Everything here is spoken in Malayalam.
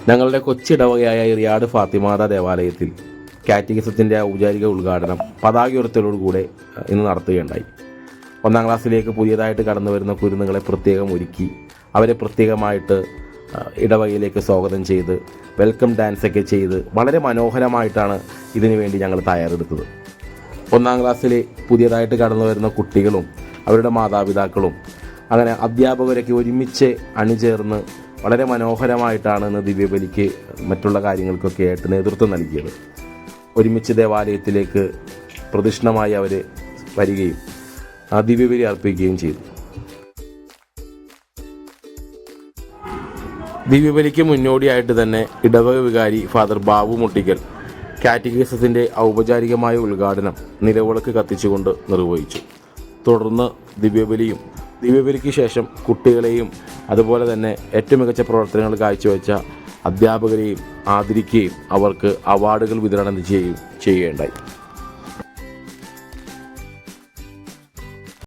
ഞങ്ങളുടെ കൊച്ചിടവകയായ റിയാഡ് ഫാത്തിമാത ദേവാലയത്തിൽ കാറ്റഗിസത്തിൻ്റെ ഔപചാരിക ഉദ്ഘാടനം പതാക ഉയർത്തലോടുകൂടെ ഇന്ന് നടത്തുകയുണ്ടായി. 1-ാം ക്ലാസ്സിലേക്ക് പുതിയതായിട്ട് കടന്നു വരുന്ന കുരുന്നുകളെ പ്രത്യേകം ഒരുക്കി അവരെ പ്രത്യേകമായിട്ട് ഇടവകയിലേക്ക് സ്വാഗതം ചെയ്ത് വെൽക്കം ഡാൻസൊക്കെ ചെയ്ത് വളരെ മനോഹരമായിട്ടാണ് ഇതിനു വേണ്ടി ഞങ്ങൾ തയ്യാറെടുത്തത്. 1-ാം ക്ലാസ്സിലെ പുതിയതായിട്ട് കടന്നു വരുന്ന കുട്ടികളും അവരുടെ മാതാപിതാക്കളും അങ്ങനെ അധ്യാപകരൊക്കെ ഒരുമിച്ച് അണിചേർന്ന് വളരെ മനോഹരമായിട്ടാണ് ഇന്ന് ദിവ്യബലിക്ക് മറ്റുള്ള കാര്യങ്ങൾക്കൊക്കെ ആയിട്ട് നേതൃത്വം നൽകിയത്. ഒരുമിച്ച് ദേവാലയത്തിലേക്ക് പ്രദക്ഷിണമായി അവർ വരികയും ദിവ്യബലി അർപ്പിക്കുകയും ചെയ്തു. ദിവ്യബലിക്ക് മുന്നോടിയായിട്ട് തന്നെ ഇടവക വികാരി ഫാദർ ബാബു മുട്ടിക്കൽ കാറ്റഗിസത്തിൻ്റെ ഔപചാരികമായ ഉദ്ഘാടനം നിലവിളക്ക് കത്തിച്ചുകൊണ്ട് നിർവഹിച്ചു. തുടർന്ന് ദിവ്യബലിക്ക് ശേഷം കുട്ടികളെയും അതുപോലെ തന്നെ ഏറ്റവും മികച്ച പ്രവർത്തനങ്ങൾ കാഴ്ചവെച്ച അധ്യാപകരെയും ആദരിക്കുകയും അവർക്ക് അവാർഡുകൾ വിതരണം ചെയ്യുകയുണ്ടായി.